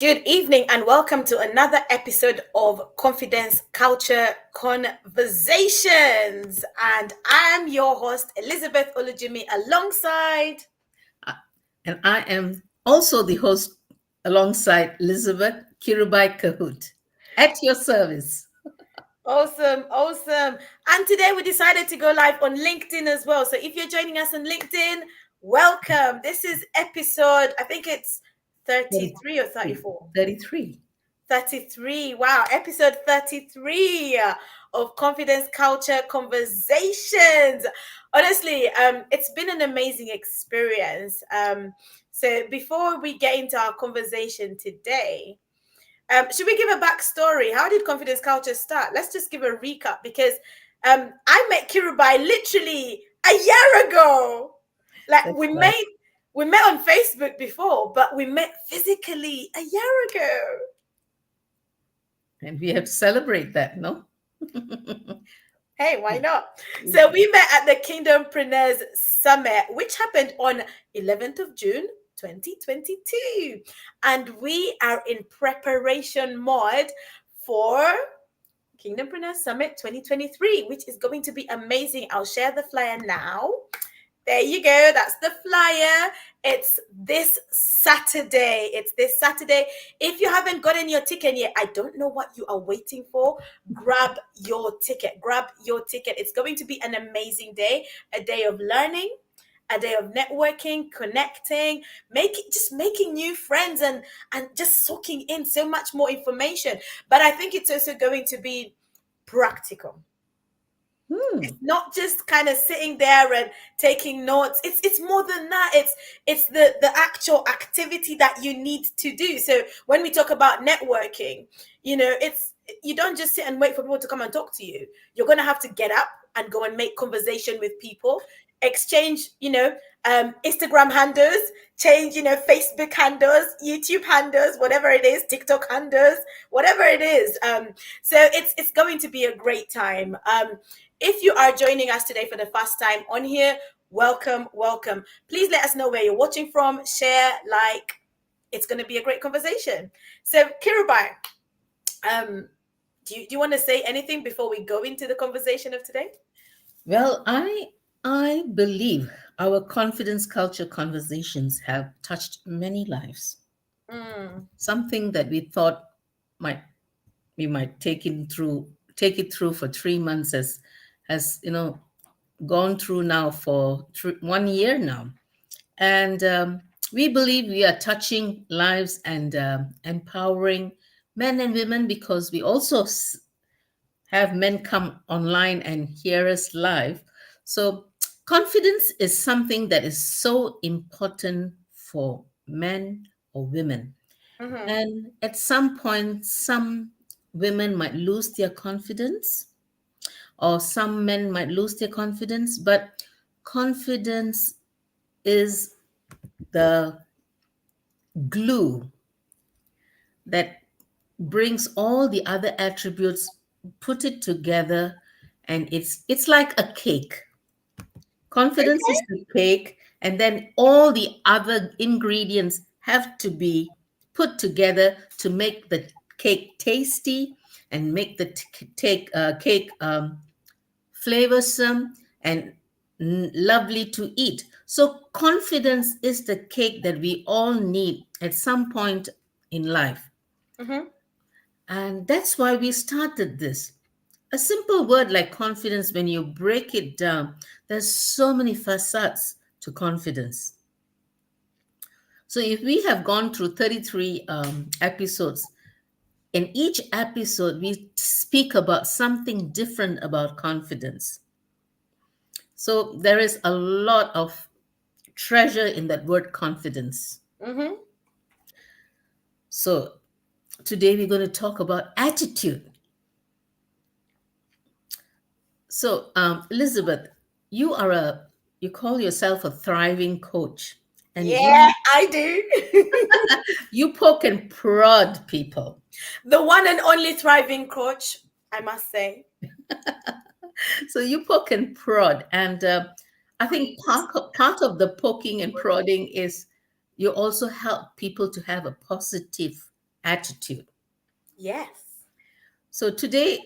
Good evening and welcome to another episode of Confidence Culture Conversations. And I'm your host, Elizabeth Olujimi, alongside. Uh, And I am also the host alongside Elizabeth Kirubai Kahoot at your service. Awesome, awesome. And today we decided to go live on LinkedIn as well. So if you're joining us on LinkedIn, welcome. This is episode, I think it's 33 or 34. 33. 33. Wow, episode 33 of Confidence Culture Conversations. Honestly, it's been an amazing experience. So before we get into our conversation today, should we give a backstory? How did Confidence Culture start? Let's just give a recap because I met Kirubai literally a year ago. Like That's right. we met on Facebook before, but we met physically a year ago. And we have to celebrate that, no? Hey, why not? So we met at the Kingdompreneurs Summit, which happened on 11th of June, 2022. And we are in preparation mode for Kingdompreneurs Summit 2023, which is going to be amazing. I'll share the flyer now. There you go. That's the flyer. It's this Saturday. It's this Saturday. If you haven't gotten your ticket yet, I don't know what you are waiting for. Grab your ticket. Grab your ticket. It's going to be an amazing day, a day of learning, a day of networking, connecting, making new friends and just soaking in so much more information. But I think it's also going to be practical. Hmm. It's not just kind of sitting there and taking notes. It's more than that. It's the actual activity that you need to do. So when we talk about networking, it's you don't just sit and wait for people to come and talk to you. You're going to have to get up and go and make conversation with people, exchange Instagram handles, change Facebook handles, YouTube handles, whatever it is, TikTok handles, whatever it is. So it's going to be a great time. If you are joining us today for the first time on here, welcome, welcome. Please let us know where you're watching from, share, like. It's going to be a great conversation. So, Kirubai, do you want to say anything before we go into the conversation of today? Well, I believe our confidence culture conversations have touched many lives. Mm, Something that we thought might we might take it through for 3 months has gone through now for 1 year now. And we believe we are touching lives and empowering men and women because we also have men come online and hear us live. So, confidence is something that is so important for men or women. mm-hmm. And at some point, some women might lose their confidence, or some men might lose their confidence, but confidence is the glue that brings all the other attributes, put it together, and it's like a cake. Confidence is the cake, and then all the other ingredients have to be put together to make the cake tasty and make the cake flavorsome and lovely to eat. So, confidence is the cake that we all need at some point in life. Mm-hmm. And that's why we started this. A simple word like confidence, when you break it down, there's so many facets to confidence. So, if we have gone through 33 episodes, in each episode, we speak about something different about confidence. So, there is a lot of treasure in that word confidence. Mm-hmm. So, today we're going to talk about attitude. So, Elizabeth, you are you call yourself a thriving coach, and Yeah, I do. you poke and prod people. The one and only thriving coach, I must say. So you poke and prod, and I think part of the poking and prodding is you also help people to have a positive attitude. Yes. So today,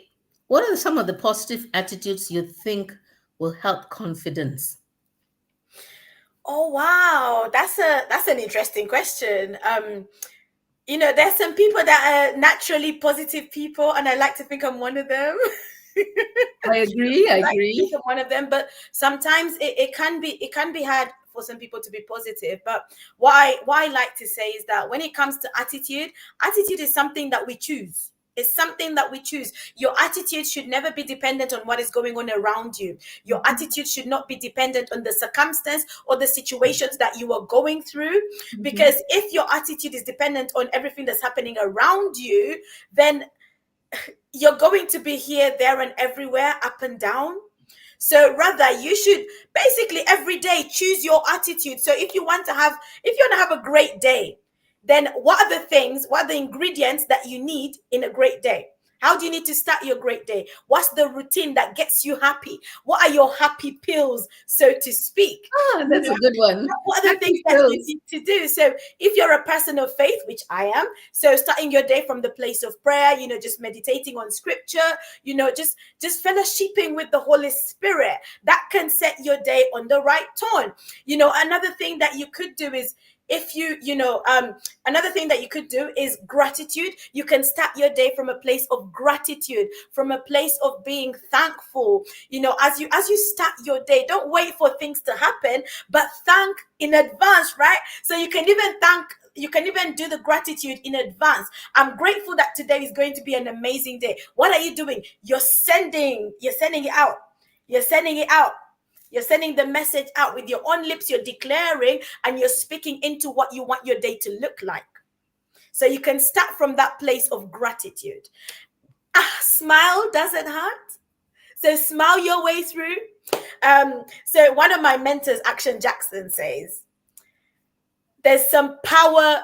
what are some of the positive attitudes you think will help confidence? Oh wow, that's an interesting question. There's some people that are naturally positive people, and I like to think I'm one of them. I agree. I Like to think agree. I'm one of them, but sometimes it can be hard for some people to be positive. But what I like to say is that when it comes to attitude is something that we choose. It's something that we choose. Your attitude should never be dependent on what is going on around you. Your attitude should not be dependent on the circumstance or the situations that you are going through. Mhm. Because if your attitude is dependent on everything that's happening around you, then you're going to be here, there, and everywhere, up and down. So rather, you should basically every day choose your attitude. So if you want to have a great day, then what are the ingredients that you need in a great day? How do you need to start your great day? What's the routine that gets you happy? What are your happy pills, so to speak? Ah, that's a good one. What are the things Happy that you pills. need to do? So if you're a person of faith, which I am, so starting your day from the place of prayer, just meditating on scripture, just fellowshipping with the Holy Spirit, that can set your day on the right tone. Another thing that you could do is, if another thing that you could do is gratitude. You can start your day from a place of gratitude, from a place of being thankful. As you start your day, don't wait for things to happen, but thank in advance, right? So you can even do the gratitude in advance. I'm grateful that today is going to be an amazing day. What are you doing? You're sending it out. You're sending it out. You're sending the message out with your own lips. You're declaring and you're speaking into what you want your day to look like. So you can start from that place of gratitude. Smile doesn't hurt. So smile your way through. So one of my mentors, Action Jackson, says there's some power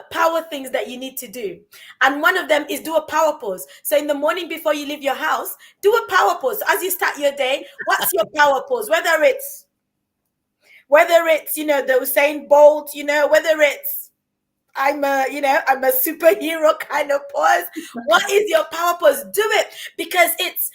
things that you need to do, and one of them is do a power pose. So in the morning before you leave your house, do a power pose. As you start your day, what's your power pose? Whether it's the Usain Bolt, whether it's I'm a superhero kind of pose. What is your power pose? Do it, because it's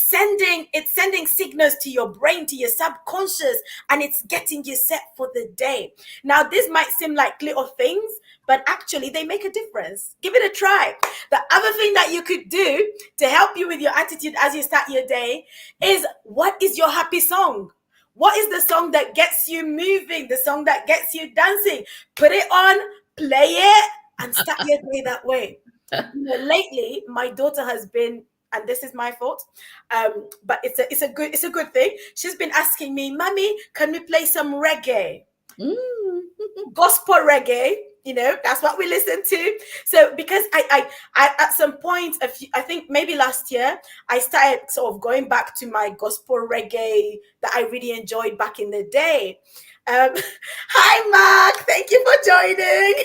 sending signals to your brain, to your subconscious, and it's getting you set for the day. Now, this might seem like little things, but actually they make a difference. Give it a try. The other thing that you could do to help you with your attitude as you start your day is, what is your happy song? What is the song that gets you moving, the song that gets you dancing? Put it on, play it, and start your day that way. Lately, my daughter has been, and this is my fault, but it's a good thing. She's been asking me, "Mommy, can we play some reggae?" Mm. Gospel reggae. That's what we listen to. So because I at some point, I think maybe last year, I started sort of going back to my gospel reggae that I really enjoyed back in the day. um Hi, Mark, thank you for joining.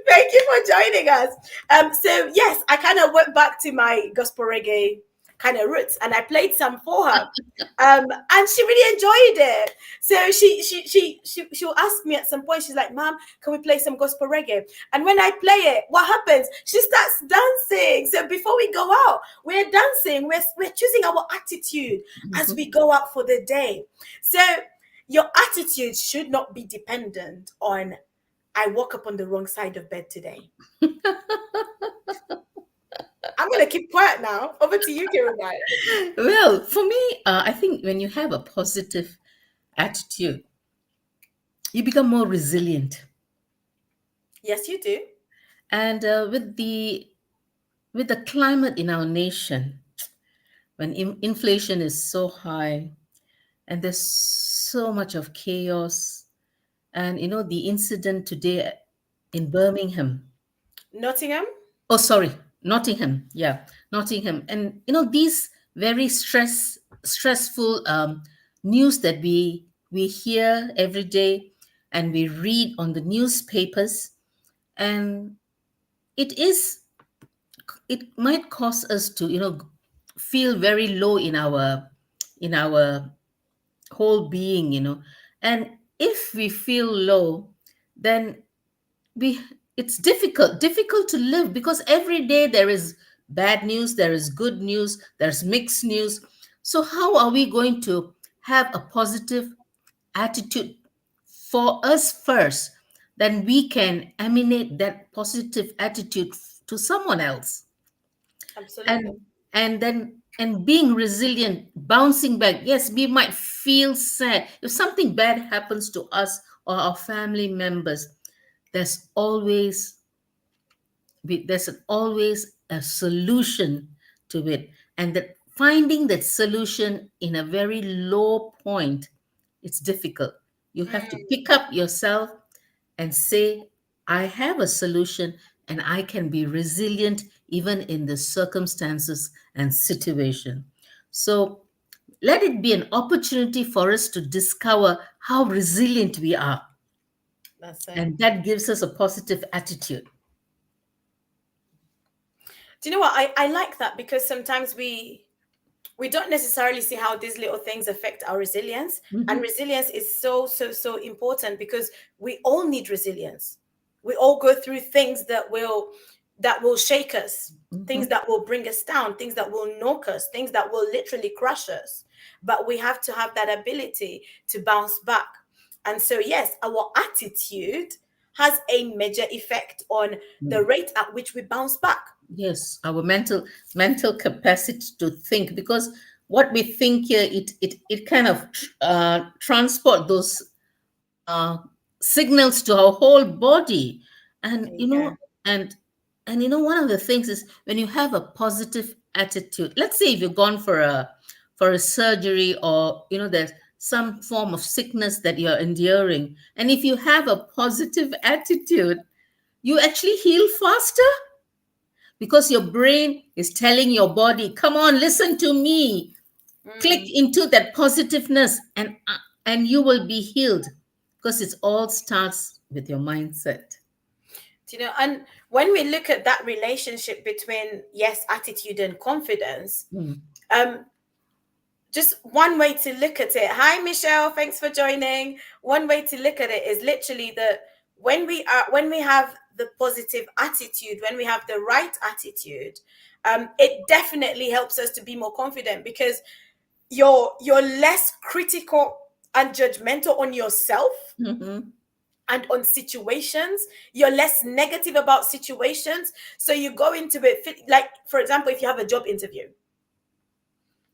Thank you for joining us. So yes, I kind of went back to my gospel reggae kind of roots, and I played some for her. And she really enjoyed it. So she'll ask me at some point. She's like, "Mom, can we play some gospel reggae?" And when I play it, what happens? She starts dancing. So before we go out, we're dancing. We're choosing our attitude as we go out for the day. So your attitude should not be dependent on, I woke up on the wrong side of bed today. I'm going to keep quiet now. Over to you, Jeremiah. Well, for me, I think when you have a positive attitude, you become more resilient. Yes, you do. And with the climate in our nation, when inflation is so high and there's so much of chaos, and the incident today in Birmingham. Nottingham? Oh, sorry, Nottingham. Yeah, Nottingham. And these very stressful news that we hear every day and we read on the newspapers, and it is it might cause us to feel very low in our whole being. And if we feel low, then we it's difficult to live, because every day there is bad news, there is good news, there's mixed news. So how are we going to have a positive attitude for us first, then we can emanate that positive attitude to someone else? Absolutely. And then, and being resilient, bouncing back. Yes, we might feel sad if something bad happens to us or our family members. there's always always a solution to it, and that finding that solution in a very low point, it's difficult. You have to Mm, pick up yourself and say, I have a solution, and I can be resilient even in the circumstances and situation. So let it be an opportunity for us to discover how resilient we are, that's it. and that gives us a positive attitude. Do you know what? I like that because sometimes we don't necessarily see how these little things affect our resilience. And Mhm. resilience is so, so, so important because we all need resilience. We all go through things that will shake us, things Mhm. that will bring us down, things that will knock us, things that will literally crush us. But we have to have that ability to bounce back. And so, yes, our attitude has a major effect on the Mm. rate at which we bounce back. Yes, our mental capacity to think, because what we think here, it kind of transport those uh, signals to our whole body. And There you you go. know, and one of the things is, when you have a positive attitude, let's say if you've gone for a surgery, or there's some form of sickness that you're enduring, and if you have a positive attitude, you actually heal faster, because your brain is telling your body, come on, listen to me, click Mm. into that positiveness, and you will be healed, because it all starts with your mindset. And when we look at that relationship between, yes, attitude and confidence, Mm. um, just one way to look at it. Hi, Michelle. Thanks for joining. One way to look at it is literally that when we have the positive attitude, when we have the right attitude, it definitely helps us to be more confident because you're less critical and judgmental on yourself Mhm. and on situations. You're less negative about situations, so you go into it like, for example, if you have a job interview,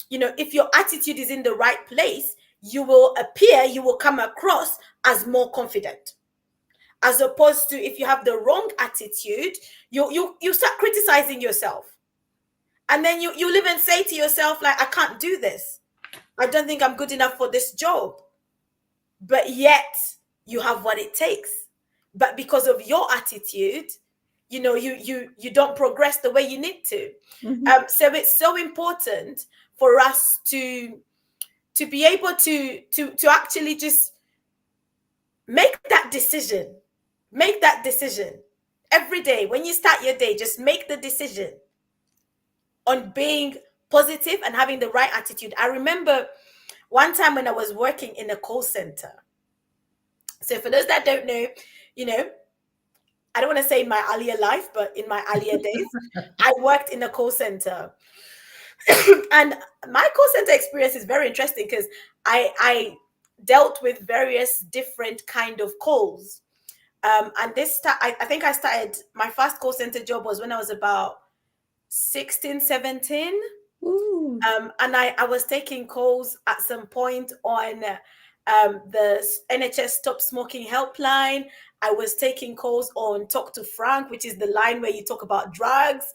if your attitude is in the right place, you will come across as more confident, as opposed to if you have the wrong attitude, you start criticizing yourself, and then you'll even say to yourself, like, I can't do this, I don't think I'm good enough for this job. But yet you have what it takes, but because of your attitude, you don't progress the way you need to. Mhm. So it's so important for us to be able to actually just make that decision every day. When you start your day, just make the decision on being positive and having the right attitude. I remember one time when I was working in a call center. So for those that don't know, you know, I don't want to say in my earlier life, but in my earlier days, I worked in a call center. And my call center experience is very interesting because I dealt with various different kind of calls. And I think I started my first call center job was when I was about 16, 17. Ooh. And I was taking calls at some point on the NHS Stop Smoking helpline. I was taking calls on Talk to Frank, which is the line where you talk about drugs.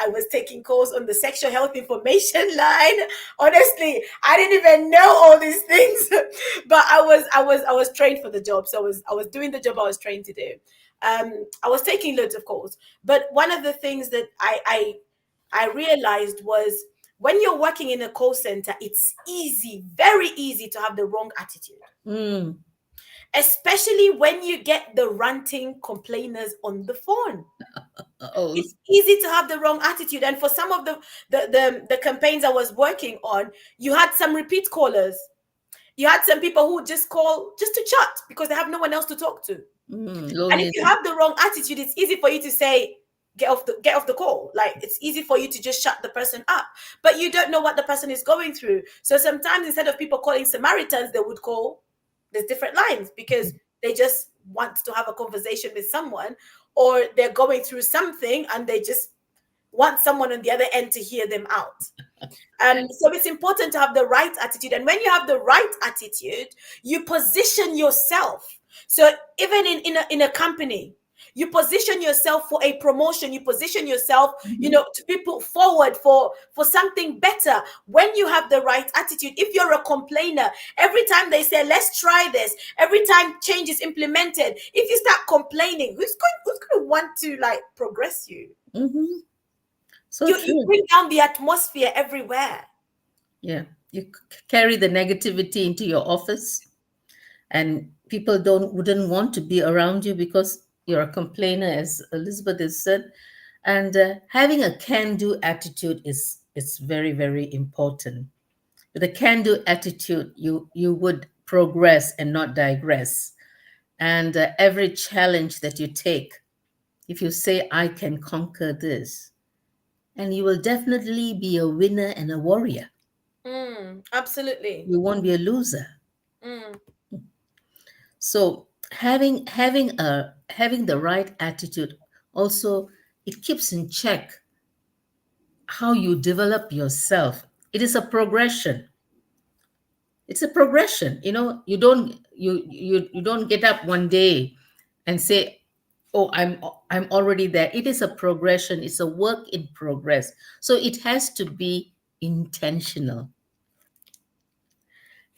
I was taking calls on the sexual health information line. Honestly, I didn't even know all these things, but I was trained for the job, so I was doing the job I was trained to do. I was taking loads of calls, but one of the things that I realized was when you're working in a call center, it's easy, very easy to have the wrong attitude, Mm. especially when you get the ranting complainers on the phone. Oh. It's easy to have the wrong attitude. And for some of the campaigns I was working on, you had some repeat callers. You had some people who just call just to chat because they have no one else to talk to. And if Loneliness. you have the wrong attitude, it's easy for you to say, get off the call. Like, it's easy for you to just shut the person up. But you don't know what the person is going through. So sometimes instead of people calling Samaritans, they would call, there's different lines, because they just want to have a conversation with someone, or they're going through something and they just want someone on the other end to hear them out. So it's important to have the right attitude. And when you have the right attitude, you position yourself. So even in a company, you position yourself for a promotion. You position yourself, to be put forward for something better. When you have the right attitude, if you're a complainer, every time they say, let's try this, every time change is implemented, if you start complaining, who's going to want to like progress you? Mm-hmm. So You bring down the atmosphere everywhere. Yeah, you carry the negativity into your office, and people wouldn't want to be around you because you're a complainer, as Elizabeth has said. And having a can-do attitude is very, very important. With a can-do attitude, you would progress and not digress. And every challenge that you take, if you say, I can conquer this, and you will definitely be a winner and a warrior. Absolutely. You won't be a loser. Mm, So having the right attitude also, it keeps in check how you develop yourself. It is a progression. It's a progression. You don't get up one day and say, oh, I'm already there. It is a progression. It's a work in progress. So it has to be intentional.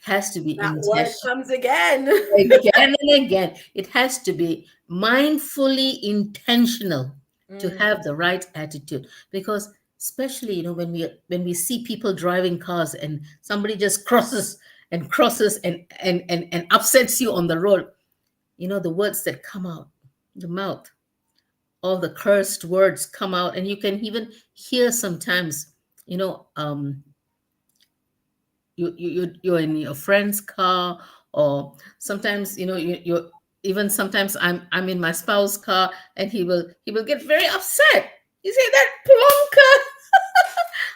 Has to be that word intentional. comes again. Again and again. It has to be mindfully intentional to Mm, have the right attitude. Because especially, when we see people driving cars and somebody just crosses and upsets you on the road, the words that come out the mouth, all the cursed words come out, and you can even hear sometimes, you're in your friend's car, or sometimes, you're even sometimes I'm in my spouse's car, and he will get very upset. You say, that plonker.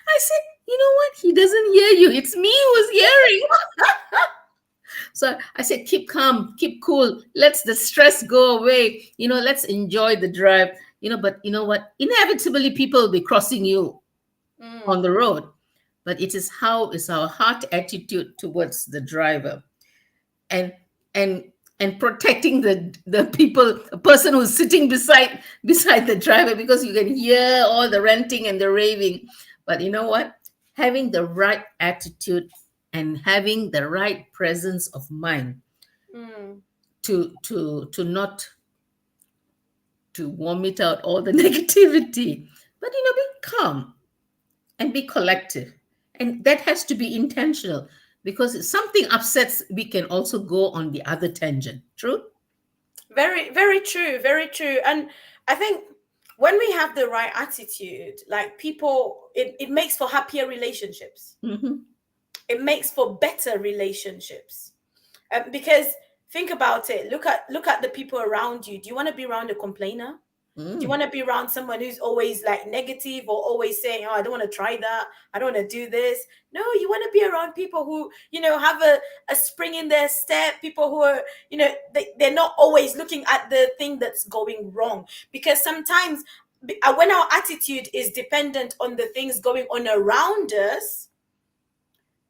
I say, you know what, he doesn't hear you, it's me who's hearing. So I said, keep calm, keep cool, let's the stress go away, let's enjoy the drive. But you know what, inevitably people will be crossing you on mm. the road. But it is how is our heart attitude towards the driver, and and and protecting the people, the person who's sitting beside the driver, because you can hear all the ranting and the raving. But you know what, having the right attitude and having the right presence of mind Mm. to not to vomit out all the negativity, but be calm and be collective. And that has to be intentional, because if something upsets, we can also go on the other tangent. True? Very, very true. Very true. And I think when we have the right attitude, like people, it makes for happier relationships. Mm-hmm. It makes for better relationships. Because think about it. Look at the people around you. Do you want to be around a complainer? Do you Mm. want to be around someone who's always like negative, or always saying, oh, I don't want to try that, I don't want to do this? No, you want to be around people who, have a spring in their step, people who are, they're not always looking at the thing that's going wrong. Because sometimes when our attitude is dependent on the things going on around us,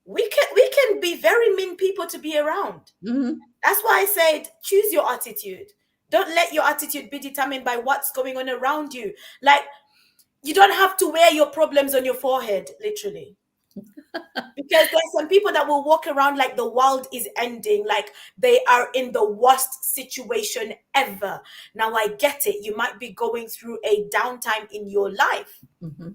we can be very mean people to be around. Mm-hmm. That's why I said, choose your attitude. Don't let your attitude be determined by what's going on around you. Like, you don't have to wear your problems on your forehead, literally. Because there's some people that will walk around like the world is ending, like they are in the worst situation ever. Now, I get it. You might be going through a downtime in your life, Mm-hmm.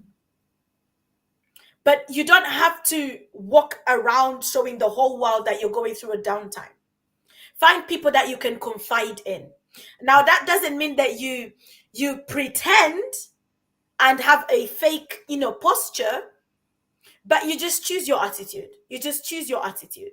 but you don't have to walk around showing the whole world that you're going through a downtime. Find people that you can confide in. Now, that doesn't mean that you pretend and have a fake, posture, but you just choose your attitude. You just choose your attitude.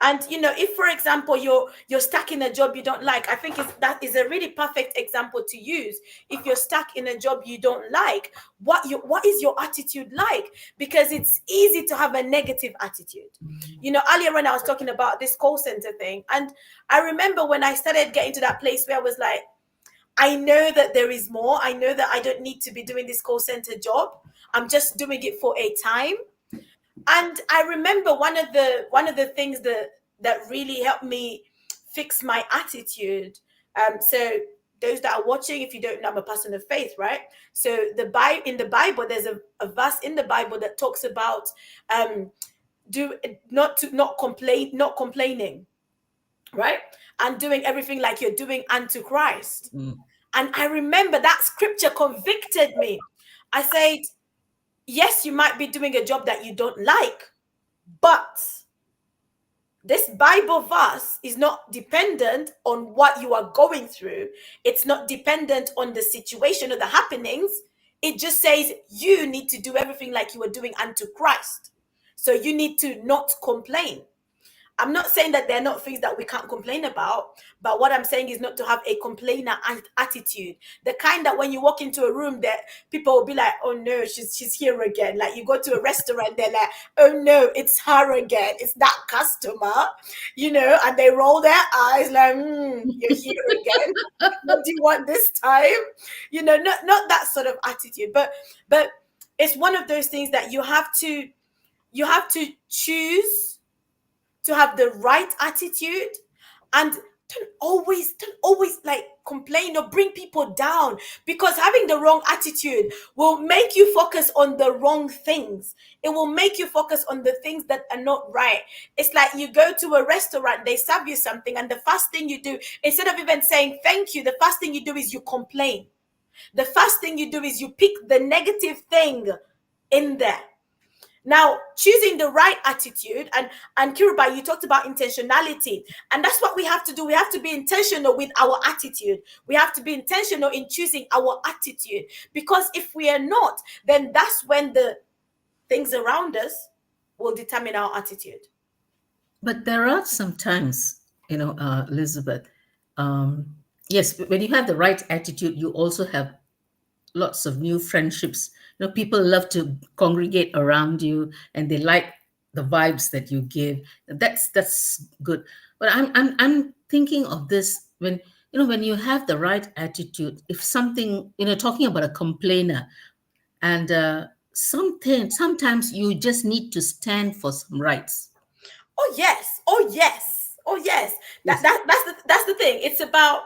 And if, for example, you're stuck in a job you don't like, I think that is a really perfect example to use. If you're stuck in a job you don't like, what is your attitude like? Because it's easy to have a negative attitude. Earlier when I was talking about this call center thing, and I remember when I started getting to that place where I was like, I know that there is more. I know that I don't need to be doing this call center job. I'm just doing it for a time. And I remember one of the things that really helped me fix my attitude. So those that are watching, if you don't know, I'm a person of faith, right? So in the Bible, there's a verse in the Bible that talks about not complaining, right? And doing everything like you're doing unto Christ. And I remember that scripture convicted me. I said, yes, you might be doing a job that you don't like, but this Bible verse is not dependent on what you are going through. It's not dependent on the situation or the happenings. It just says you need to do everything like you were doing unto Christ. So you need to not complain. I'm not saying that there are not things that we can't complain about, but what I'm saying is not to have a complainer attitude. The kind that when you walk into a room that people will be like, oh no, she's here again. Like you go to a restaurant, they're like, oh no, it's her again. It's that customer, and they roll their eyes like, you're here again. What do you want this time? Not that sort of attitude, but it's one of those things that you have to choose to have the right attitude, and don't always like complain or bring people down, because having the wrong attitude will make you focus on the wrong things. It will make you focus on the things that are not right. It's like you go to a restaurant, they serve you something, and the first thing you do, instead of even saying thank you, the first thing you do is you complain. The first thing you do is you pick the negative thing in there. Now, choosing the right attitude, and Kiruba, you talked about intentionality, and that's what we have to do. We have to be intentional with our attitude. We have to be intentional in choosing our attitude, because if we are not, then that's when the things around us will determine our attitude. But there are sometimes, Elizabeth, yes, when you have the right attitude, you also have lots of new friendships. People love to congregate around you, and they like the vibes that you give. That's good. But I'm thinking of this when you have the right attitude. If something, talking about a complainer, and sometimes you just need to stand for some rights. Oh yes, oh yes, oh yes. Yes. That's the thing. It's about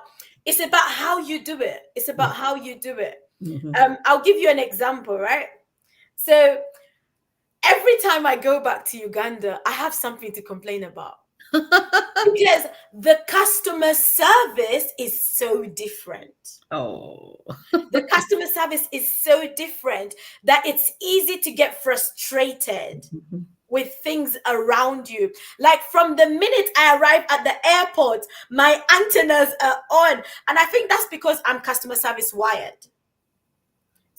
how you do it. It's about how you do it. Mm-hmm. I'll give you an example, right? So every time I go back to Uganda, I have something to complain about. Because the customer service is so different. Oh. The customer service is so different that it's easy to get frustrated with things around you. Like from the minute I arrive at the airport, my antennas are on. And I think that's because I'm customer service wired.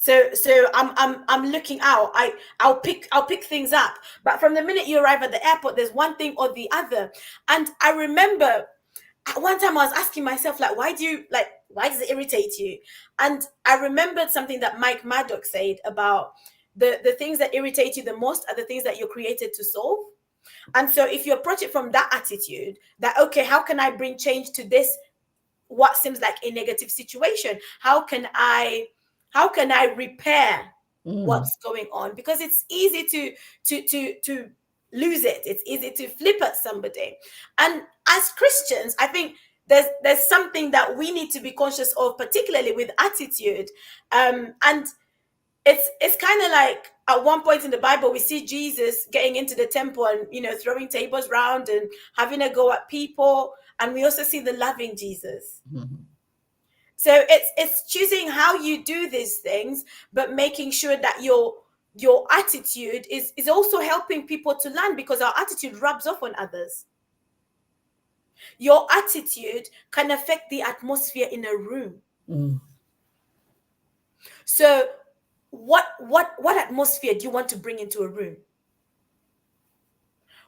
So I'm looking out. I'll pick things up. But from the minute you arrive at the airport, there's one thing or the other. And I remember at one time I was asking myself, like, why does it irritate you? And I remembered something that Mike Maddox said about the things that irritate you the most are the things that you're created to solve. And so if you approach it from that attitude, that, okay, how can I bring change to this, what seems like a negative situation? How can I repair what's going on? Because it's easy to lose it. It's easy to flip at somebody. And as Christians, I think there's something that we need to be conscious of, particularly with attitude. And it's kind of like at one point in the Bible, we see Jesus getting into the temple and, throwing tables around and having a go at people. And we also see the loving Jesus. Mm-hmm. So it's choosing how you do these things, but making sure that your attitude is also helping people to learn, because our attitude rubs off on others. Your attitude can affect the atmosphere in a room. Mm. So what atmosphere do you want to bring into a room?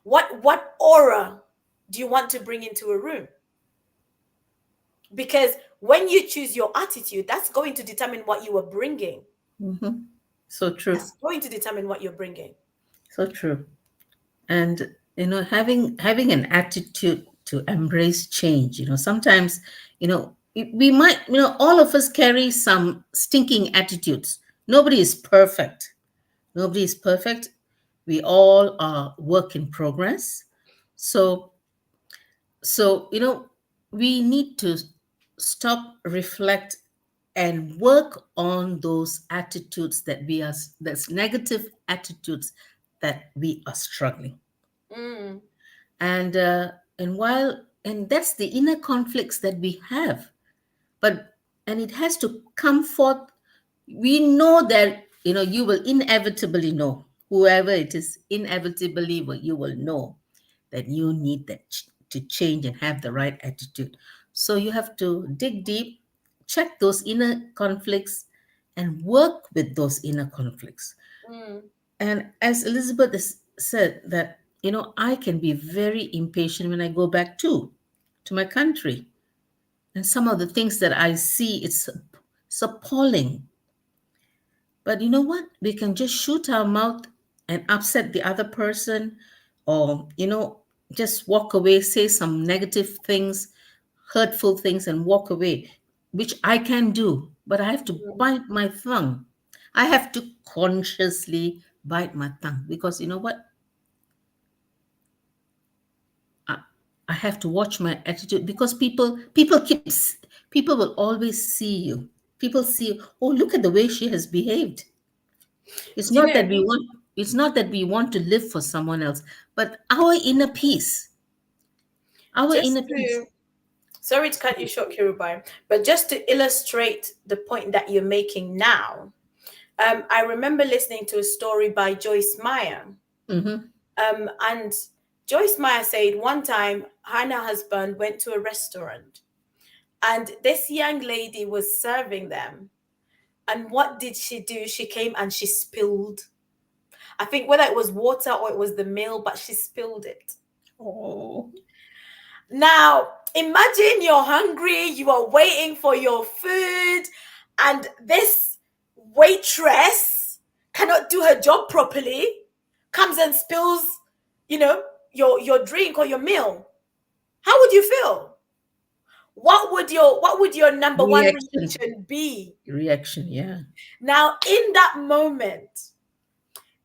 What aura do you want to bring into a room? Because when you choose your attitude, that's going to determine what you are bringing. Mhm. So true. That's going to determine what you're bringing. So true. And having an attitude to embrace change. Sometimes, we might, all of us carry some stinking attitudes. Nobody is perfect. Nobody is perfect. We all are work in progress. So we need to stop, reflect, and work on those attitudes that's negative attitudes that we are struggling. Mm. And that's the inner conflicts that we have. And it has to come forth. We know that you will inevitably know, whoever it is, inevitably you will know that you need to change and have the right attitude. So you have to dig deep, check those inner conflicts, and work with those inner conflicts. Mm. And as Elizabeth has said, that I can be very impatient when I go back to my country, and some of the things that I see, it's appalling. But you know what? We can just shoot our mouth and upset the other person, or just walk away, say some negative things, hurtful things, and walk away, which I can do. But I have to Mm. bite my tongue. I have to consciously bite my tongue, because you know what? I, I have to watch my attitude, because people will always see you. People see, oh, look at the way she has behaved. It's Do you not that know, we want it's not that we want to live for someone else, but our inner peace. Our just inner peace. to, sorry to cut you short, Kirubai, but just to illustrate the point that you're making now, I remember listening to a story by Joyce Meyer. Mm-hmm. And Joyce Meyer said one time her and her husband went to a restaurant, and this young lady was serving them. And what did she do? She came and she spilled. I think whether it was water or it was the meal, but she spilled it. Oh. Now, imagine you're hungry, you are waiting for your food, and this waitress cannot do her job properly, comes and spills, your drink or your meal. How would you feel? What would your number one Reaction. reaction be? Reaction, yeah. Now, in that moment,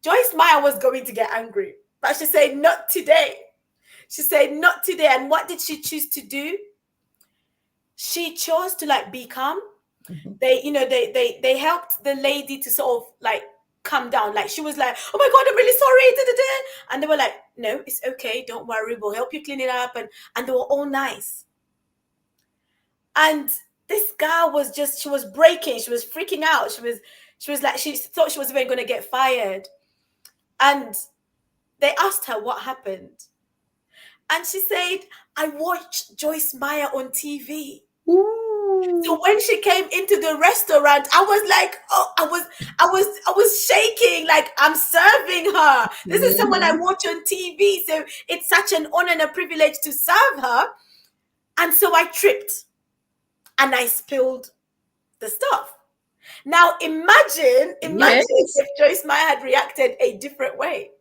Joyce Meyer was going to get angry, but she said, "Not today." She said, "Not today." And what did she choose to do? She chose to be calm. Mm-hmm. They helped the lady to sort of calm down. Like, she was like, "Oh my God, I'm really sorry." Da, da, da. And they were like, "No, it's okay. Don't worry. We'll help you clean it up." And they were all nice. And this girl she was breaking. She was freaking out. She was like, she thought she was even going to get fired. And they asked her what happened. And she said, "I watched Joyce Meyer on TV." Ooh. So when she came into the restaurant, I was like, oh, I was shaking, like, I'm serving her. This is someone I Mhm. watch on TV. So it's such an honor and a privilege to serve her. And so I tripped and I spilled the stuff. Now imagine Yes. if Joyce Meyer had reacted a different way.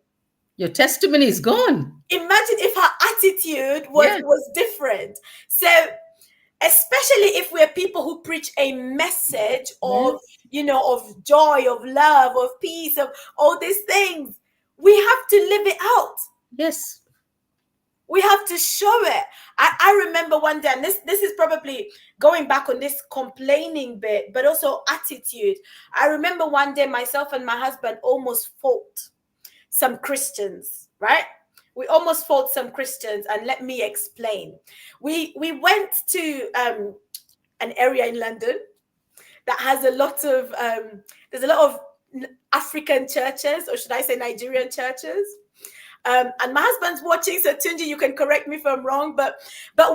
Your testimony is gone. Imagine if her attitude Yeah. was different. So especially if we're people who preach a message of of joy, of love, of peace, of all these things, we have to live it out. Yes. We have to show it. I remember one day, and this is probably going back on this complaining bit, but also attitude. I remember one day myself and my husband almost fought some Christians, right? We almost fought some Christians, and let me explain. We went to an area in London that has a lot of there's a lot of African churches, or should I say Nigerian churches. And my husband's watching, so Tunji, you can correct me if I'm wrong, but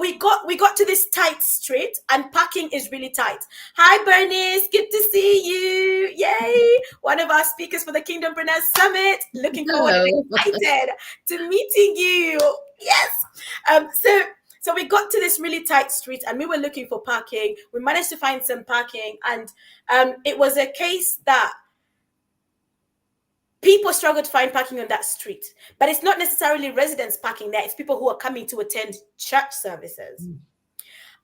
we got to this tight street, and parking is really tight. Hi, Bernice, good to see you! Yay! One of our speakers for the Kingdompreneurs Summit. Looking forward and Hello. excited to meeting you. Yes. So we got to this really tight street and we were looking for parking. We managed to find some parking, and it was a case that people struggle to find parking on that street. But it's not necessarily residents parking there, it's people who are coming to attend church services.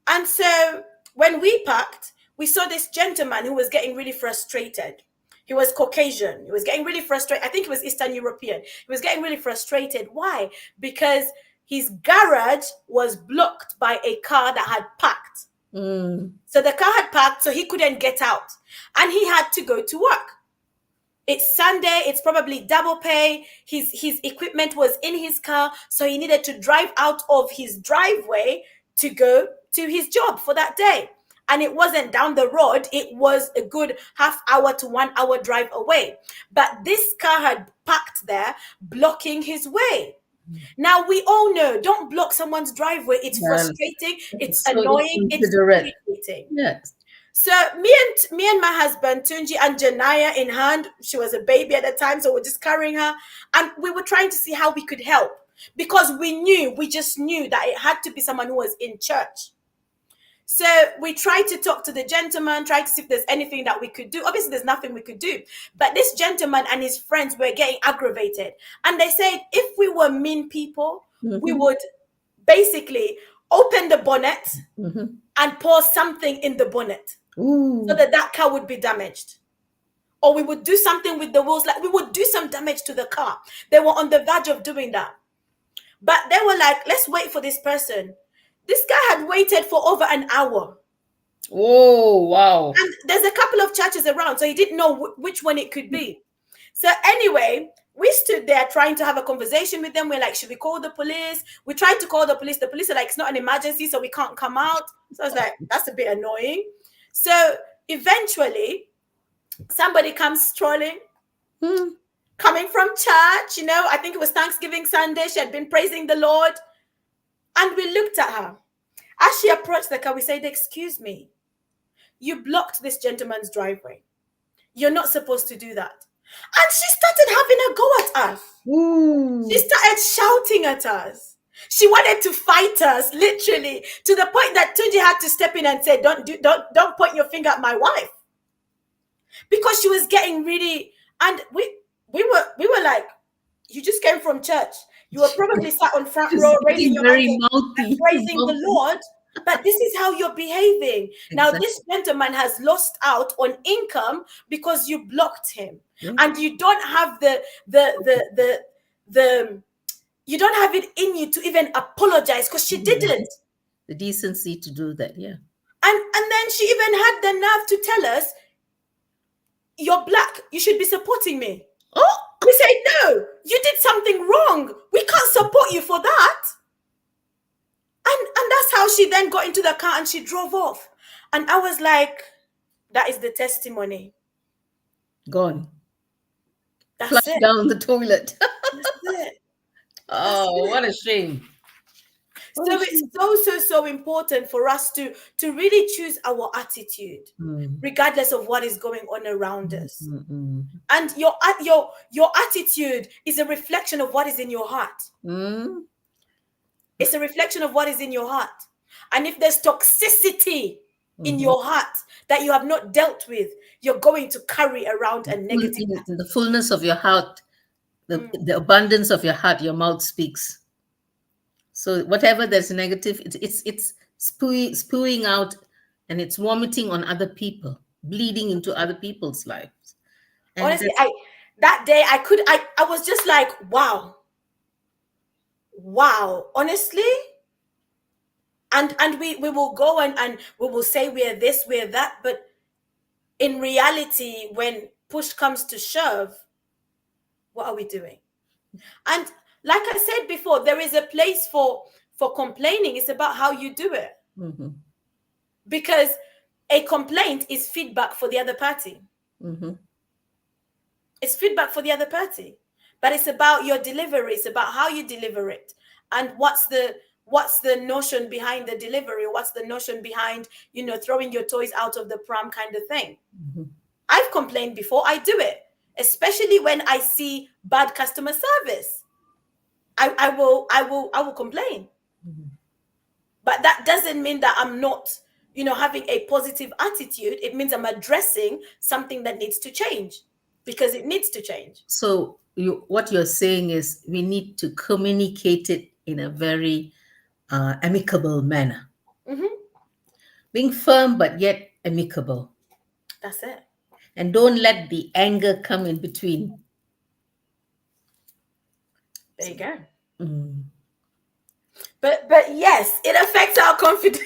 And so when we parked, we saw this gentleman who was getting really frustrated. He was Caucasian. He was getting really frustrated. I think he was Eastern European. He was getting really frustrated. Why? Because his garage was blocked by a car that had parked. So the car had parked, so he couldn't get out. And he had to go to work. It's Sunday. It's probably double pay. His equipment was in his car, so he needed to drive out of his driveway to go to his job for that day. And it wasn't down the road. It was a good half hour to 1 hour drive away. But this car had parked there, blocking his way. Now, we all know, don't block someone's driveway. It's frustrating. It's so annoying. It's irritating. Yes. So me and my husband, Tunji, and Janaya in hand, she was a baby at the time, so we're just carrying her. And we were trying to see how we could help, because we just knew that it had to be someone who was in church. So we tried to talk to the gentleman, tried to see if there's anything that we could do. Obviously, there's nothing we could do. But this gentleman and his friends were getting aggravated. And they said if we were mean people, we would basically open the bonnet and pour something in the bonnet so that car would be damaged. Or we would do something with the wheels, like we would do some damage to the car. They were on the verge of doing that. But they were like, let's wait for this person. This guy had waited for over an hour. Oh, wow. And there's a couple of churches around, so he didn't know which one it could be. So anyway, we stood there trying to have a conversation with them. We're like, should we call the police? We tried to call the police. The police are like, it's not an emergency, so we can't come out. So I was like, that's a bit annoying. So eventually, somebody comes strolling, coming from church. I think it was Thanksgiving Sunday. She had been praising the Lord. And we looked at her. As she approached the car, we said, excuse me, you blocked this gentleman's driveway. You're not supposed to do that. And she started having a go at us. She started shouting at us. She wanted to fight us, literally, to the point that Tunji had to step in and say, don't point your finger at my wife. Because she was getting really, and we were like, you just came from church. You were probably sat on front row raising your hands and praising the Lord, but this is how you're behaving. Exactly. Now, this gentleman has lost out on income because you blocked him, and you don't have you don't have it in you to even apologize, because she didn't. The decency to do that, yeah. And then she even had the nerve to tell us, you're black, you should be supporting me. Oh, we said, no, you did something wrong. We can't support you for that. And that's how she then got into the car and she drove off. And I was like, that is the testimony. Gone. That's Flushed it. down the toilet. That's it. Oh, what a shame. So it's so important for us to really choose our attitude, regardless of what is going on around us. And your attitude is a reflection of what is in your heart. It's a reflection of what is in your heart. And if there's toxicity in your heart that you have not dealt with, you're going to carry around a negative attitude. In the fullness of your heart, the abundance of your heart, your mouth speaks. So whatever that's negative, it's spewing out, and it's vomiting on other people, bleeding into other people's lives. And honestly, that day I was just like, wow, honestly. And we will go and we will say we're this, we're that, but in reality, when push comes to shove, what are we doing? And like I said before, there is a place for complaining. It's about how you do it. Because a complaint is feedback for the other party. It's feedback for the other party. But it's about your delivery. It's about how you deliver it. And what's the notion behind the delivery? What's the notion behind, throwing your toys out of the pram kind of thing? I've complained before. I do it, especially when I see bad customer service. I will complain. Mhm. But that doesn't mean that I'm not, having a positive attitude. It means I'm addressing something that needs to change, because it needs to change. So what you're saying is we need to communicate it in a very amicable manner, Hmm. being firm but yet amicable, That's it. and don't let the anger come in between. There So, you go. mm, But yes, it affects our confidence.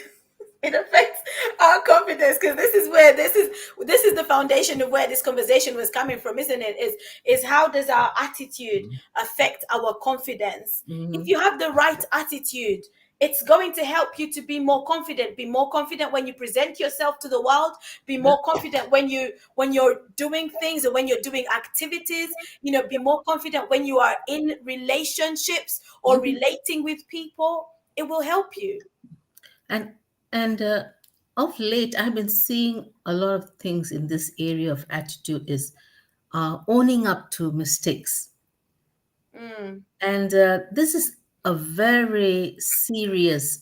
It affects our confidence, because this is the foundation of where this conversation was coming from, isn't it? Is how does our attitude affect our confidence? If mhm. you have the right attitude, it's going to help you to be more confident. Be more confident when you present yourself to the world. Be Yeah. more confident when you're doing things, or when you're doing activities. Be more confident when you are in relationships or Mhm. relating with people. It will help you. And of late, I've been seeing a lot of things in this area of attitude is owning up to mistakes. Mm, And this is a very serious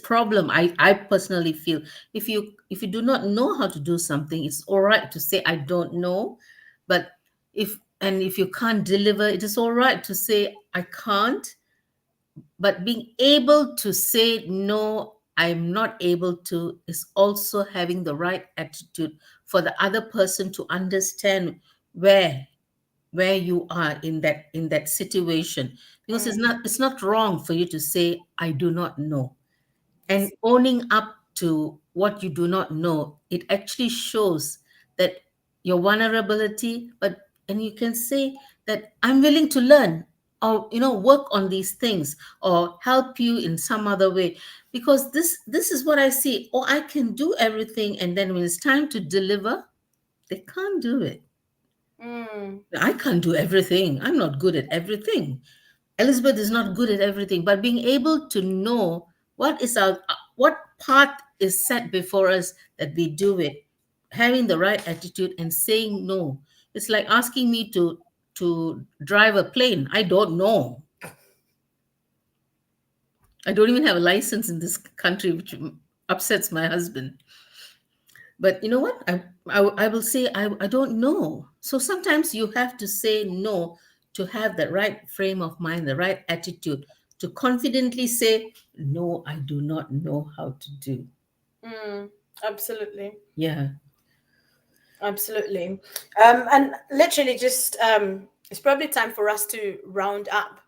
problem. I personally feel if you do not know how to do something, it's all right to say I don't know, but if you can't deliver, it is all right to say I can't. But being able to say no, I'm not able to, is also having the right attitude for the other person to understand where where you are in that situation, because it's mm. not wrong for you to say I do not know. And owning up to what you do not know, it actually shows that your vulnerability, but and you can say that I'm willing to learn, or work on these things, or help you in some other way, because this is what I see. Or I can do everything, and then when it's time to deliver, they can't do it. Mm, I can't do everything. I'm not good at everything. Elizabeth is not good at everything, but being able to know what path is set before us, that we do it, having the right attitude and saying no. It's like asking me to drive a plane. I don't know. I don't even have a license in this country, which upsets my husband. But you know what? I will say I don't know. So sometimes you have to say no to have the right frame of mind, the right attitude to confidently say, no, I do not know how to do. mm. Absolutely. Yeah. Absolutely. And literally, just it's probably time for us to round up.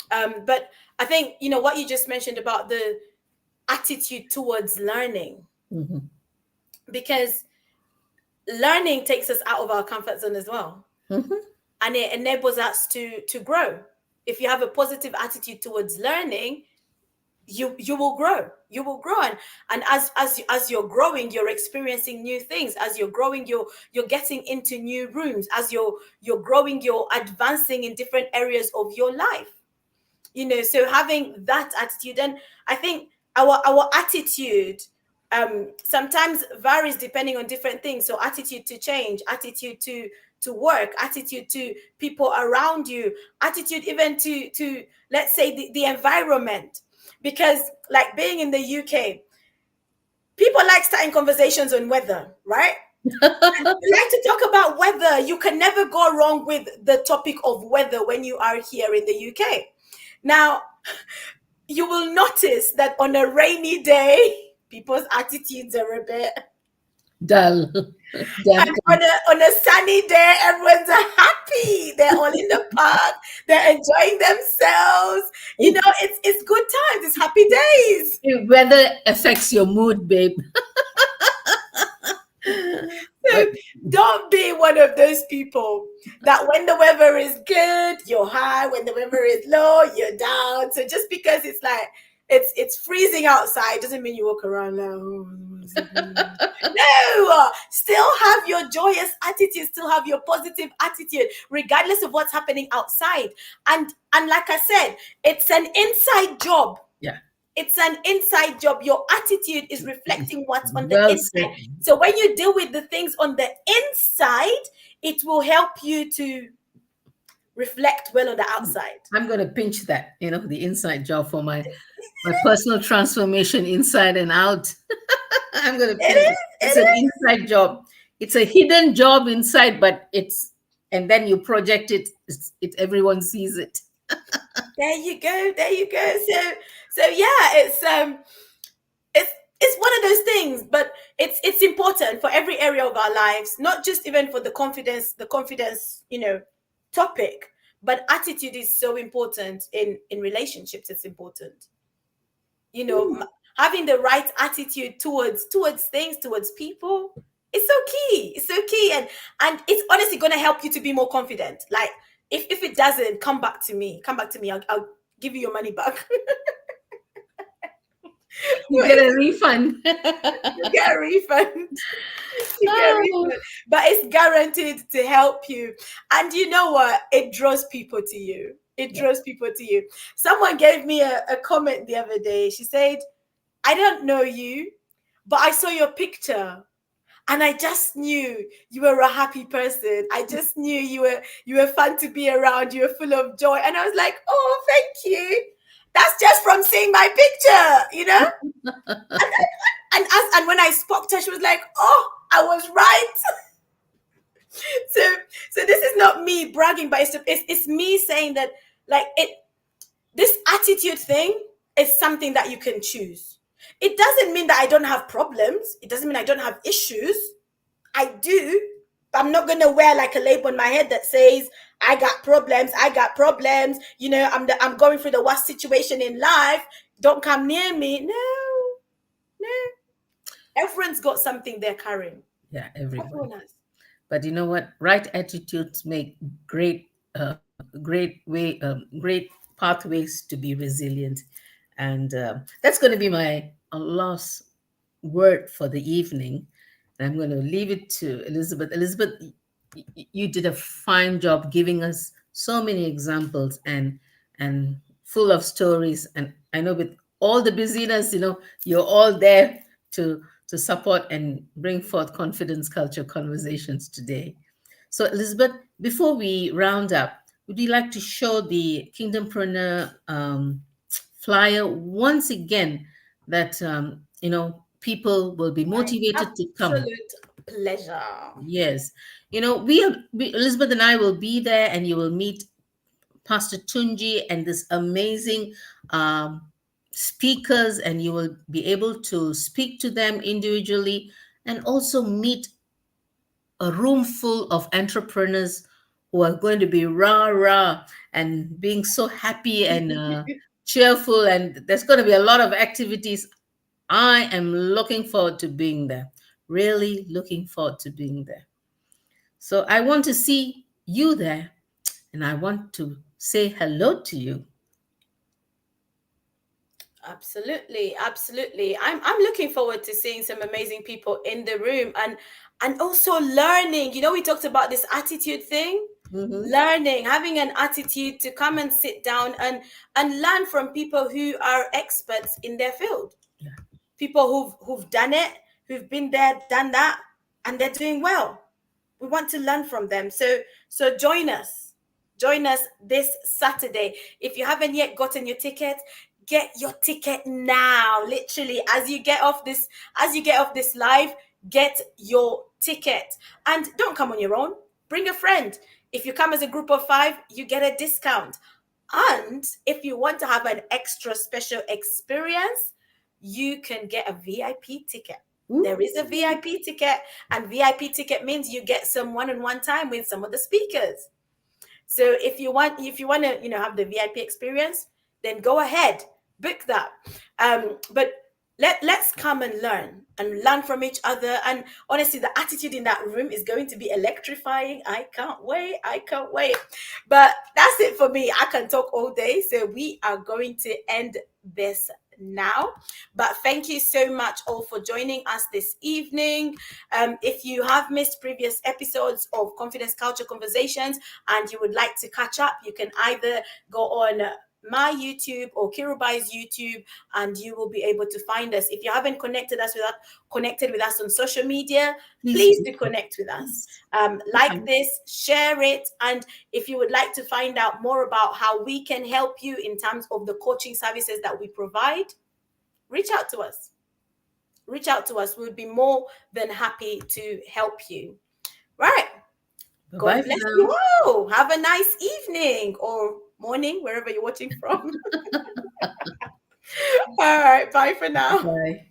But I think, what you just mentioned about the attitude towards learning, Hmm. because learning takes us out of our comfort zone as well, Hmm. and it enables us to grow. If you have a positive attitude towards learning, you will grow. And as you're growing, you're experiencing new things. As you're growing, you're getting into new rooms. As you're growing, you're advancing in different areas of your life. So having that attitude. And I think our attitude sometimes varies depending on different things. So attitude to change, attitude to work, attitude to people around you, attitude even to let's say the environment. Because like being in the UK, people like starting conversations on weather, right? And we like to talk about weather. You can never go wrong with the topic of weather when you are here in the UK. Now, you will notice that on a rainy day, people's attitudes are a bit. Dull. And on Dampen. a sunny day, everyone's happy. They're all in the park. They're enjoying themselves. It's good times. It's happy days. Weather affects your mood, babe. So But don't be one of those people that when the weather is good, you're high. When the weather is low, you're down. So just because it's like it's freezing outside doesn't mean you walk around like, no. Still have your joyous attitude, still have your positive attitude, regardless of what's happening outside. And like I said, it's an inside job. yeah, It's an inside job. Your attitude is reflecting what's on the well inside. said. So when you deal with the things on the inside, it will help you to reflect well on the outside. I'm going to pinch that, the inside job for my personal transformation inside and out. I'm going to It pinch it. is. It's It an is. inside job. It's a hidden job inside, but and then you project it. Everyone sees it. There you go. There you go. So yeah, it's one of those things, but it's important for every area of our lives, not just even for the confidence, topic, but attitude is so important in relationships. It's important, having the right attitude towards things, towards people. It's so key. It's so key, and it's honestly going to help you to be more confident. Like, if it doesn't, come back to me. I'll give you your money back. You get a refund. You get a refund. You get a Oh, refund. But it's guaranteed to help you. And you know what? It draws people to you. It yeah. draws people to you. Someone gave me a comment the other day. She said, I don't know you, but I saw your picture and I just knew you were a happy person. I just knew you were fun to be around. You were full of joy. And I was like, oh, thank you. That's just from seeing my picture. And when I spoke to her, she was like, oh, I was right. So this is not me bragging, but it's me saying that, like, this attitude thing is something that you can choose. It doesn't mean that I don't have problems. It doesn't mean I don't have issues. I do. But I'm not gonna wear like a label on my head that says I got problems. I got problems. I'm going through the worst situation in life. Don't come near me. No. Everyone's got something they're carrying. Yeah, everyone. Everyone has. But you know what? Right attitudes make great pathways to be resilient, and that's going to be my last word for the evening. And I'm going to leave it to Elizabeth. Elizabeth, you did a fine job giving us so many examples and full of stories. And I know with all the busyness, you're all there to support and bring forth confidence culture conversations today. So, Elizabeth, before we round up, would you like to show the Kingdompreneur flyer once again that people will be My motivated to come? absolute pleasure. Yes, Elizabeth and I will be there, and you will meet Pastor Tunji and this amazing um, speakers, and you will be able to speak to them individually and also meet a room full of entrepreneurs who are going to be rah and being so happy and cheerful. And there's going to be a lot of activities. I am looking forward to being there, really looking forward to being there. So I want to see you there, and I want to say hello to you. Absolutely. I'm looking forward to seeing some amazing people in the room, and also learning. We talked about this attitude thing. Mhm. Learning, having an attitude to come and sit down and learn from people who are experts in their field. Yeah. People who've done it, who've been there, done that, and they're doing well. We want to learn from them. So join us. Join us this Saturday. If you haven't yet gotten your ticket, get your ticket now. Literally, as you get off this live, get your ticket. And don't come on your own. Bring a friend. If you come as a group of 5, you get a discount. And if you want to have an extra special experience, you can get a VIP ticket. There is a VIP ticket, and VIP ticket means you get some one-on-one time with some of the speakers. So if you want to, have the VIP experience, then go ahead, book that. But let's come and learn from each other. And honestly, the attitude in that room is going to be electrifying. I can't wait. But that's it for me. I can talk all day, so we are going to end this now. But thank you so much all for joining us this evening. If you have missed previous episodes of Confidence Culture Conversations and you would like to catch up, you can either go on my YouTube or Kirubai's YouTube, and you will be able to find us. If you haven't connected with us on social media, please do connect with us. Like this, share it, and if you would like to find out more about how we can help you in terms of the coaching services that we provide, reach out to us. We'll be more than happy to help you. Right. God bless you all. Have a nice evening or morning, wherever you're watching from. All right. Bye for now. Bye.